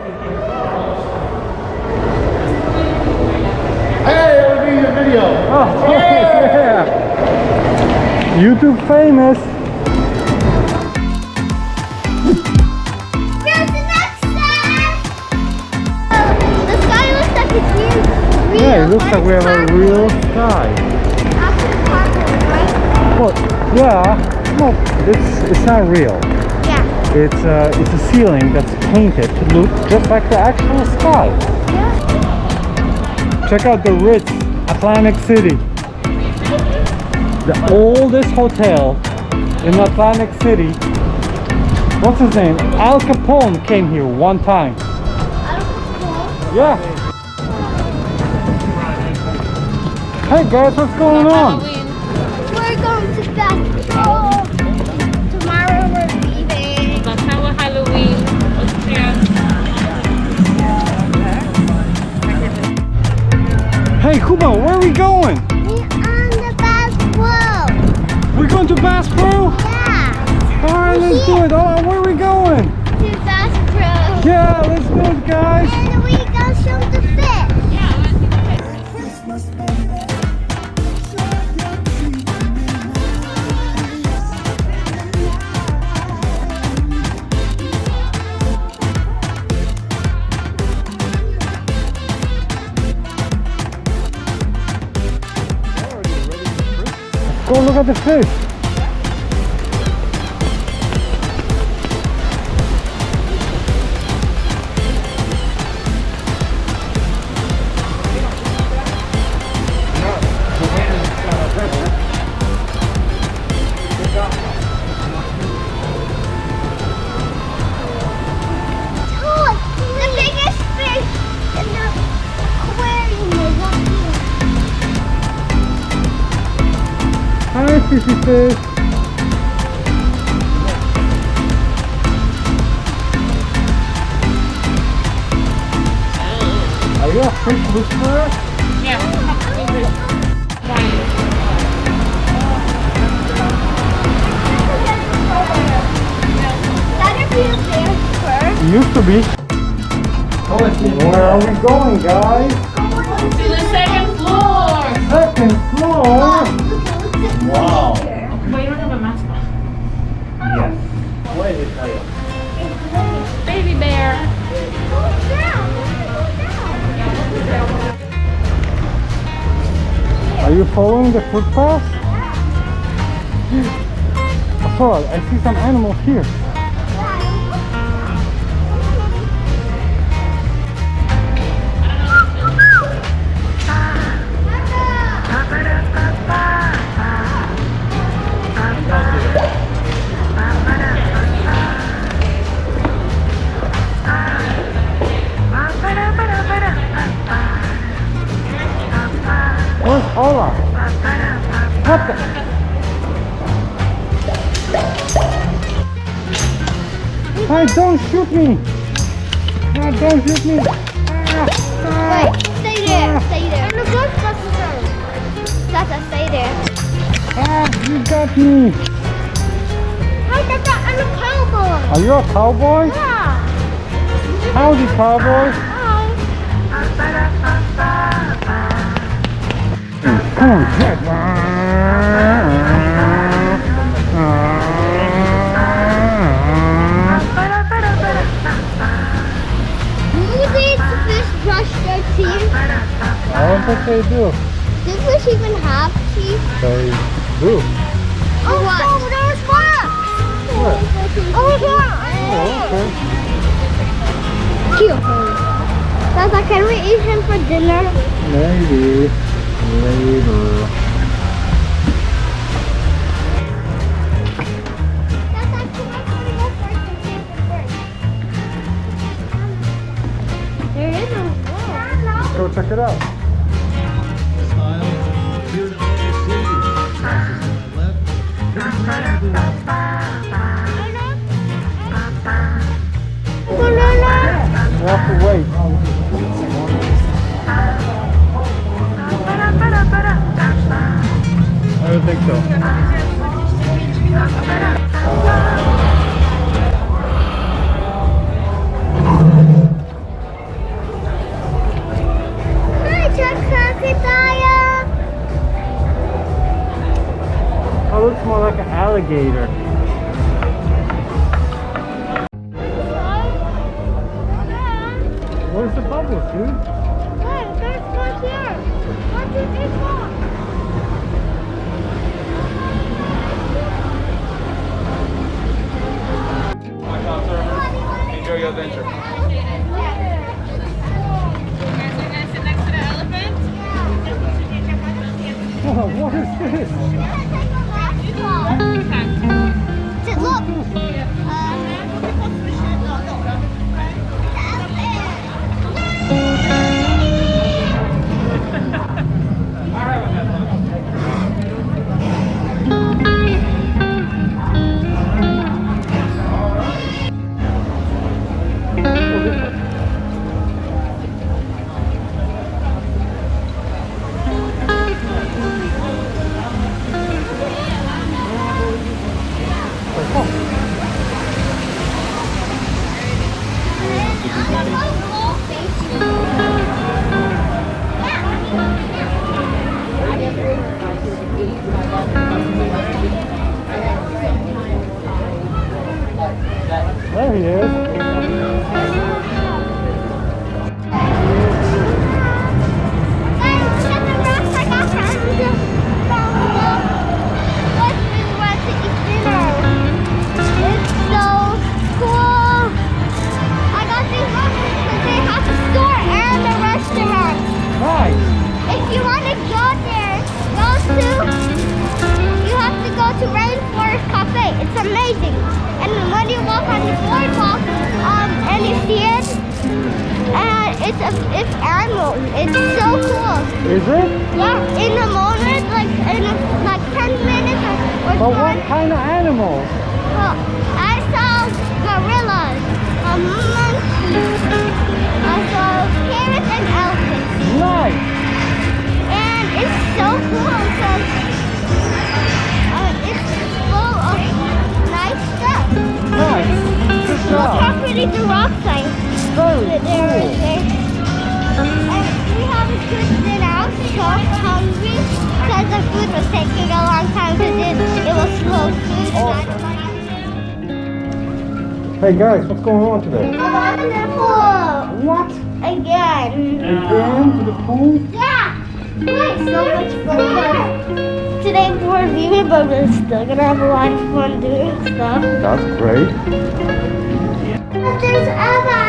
Hey, I was doing a video. Oh, yeah. YouTube famous. Here's the next side. The sky looks like it's real. Yeah, it looks like we have a real sky. After the carpet, right? Well, yeah. No, it's not real. Yeah. It's a ceiling that's painted to look just like the actual sky. Yeah. Check out the Ritz, Atlantic City. The oldest hotel in Atlantic City. What's his name? Al Capone came here one time. Yeah. Hey guys, what's going on? We're going to basketball. Tomorrow we're leaving. That's our Halloween. Hey Kuba, where are we going? We're on the basketball. We're going to Bass Pro? Yeah. Alright, let's do it. Oh, where are we going? To Bass Pro. Yeah, let's do it guys. And we go show the fish. Go look at the fish. Look, the biggest fish in the aquarium is up here. Hi, fishy fish. Are you a fish whisperer? That'd be a bear first. It used to be. Where are we going, guys? To the second floor. Second floor. Wow. But you don't have a mask on. Yes. Where is it? Baby bear. Are you following the footpath? I saw it. I see some animals here. Where's Ola? What the? Hey, don't shoot me! No, don't shoot me! Wait, stay there, stay there. And the Ghostbusters are. Tata, stay there. You got me! Hi, Tata, I'm a cowboy. Are you a cowboy? Yeah. Howdy, cowboy! Hi. Come on, Jack! Do these fish brush their teeth? I don't think they do. Do fish even have teeth? They do. Oh, what? Oh, there's one! Where? Over here! Oh, okay. Cute. Tata, can we eat him for dinner? Maybe later. Tata, can I go first and see the first? There is a wall. Go check it out. Banana. You have to wait. I don't think so. alligator. Where's the bubbles, dude? Look, there's one here. 1, 2, 3, 4. Enjoy your adventure. You guys are gonna sit next to the elephant? Oh, what is this? To look. There he is. Nice. If you want to go there, you have to go to Rainforest Cafe. It's amazing. And when you walk on the boardwalk, and you see it, it's animals. It's so cool. Is it? Yeah, in a moment, in like 10 minutes or But so. what kind of animals? Well, I saw gorillas, monkeys, I saw parrots and elephants. Nice. And it's so cool because it's full of nice stuff. Nice. Good Look job. how pretty the rocks are. Very There, cool. there. And we haven't just been out so hungry because the food was taking a long time because it was slow food. Awesome. Hey guys, what's going on today? Wonderful! What? Again. Again to the pool? Yeah! Wait, so much fun. Today we're leaving, but we're still gonna have a lot of fun doing stuff. That's great. There's Eva.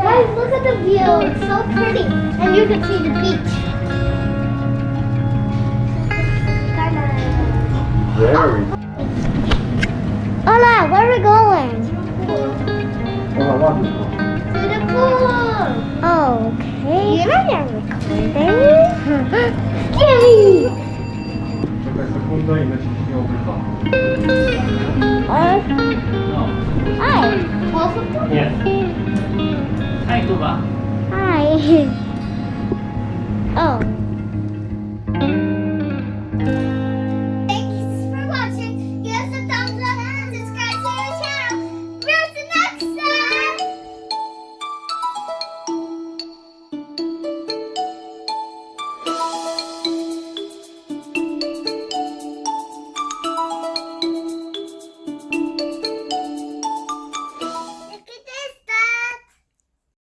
Guys, look at the view. It's so pretty. And you can see the beach. Very. Hola, where are we going? Well, what? To the pool. Okay. You're not recording. Yay! Czekaj sekundę i leci się obrywa. Hi. Yes. Hi, Kuba. Hi. Oh.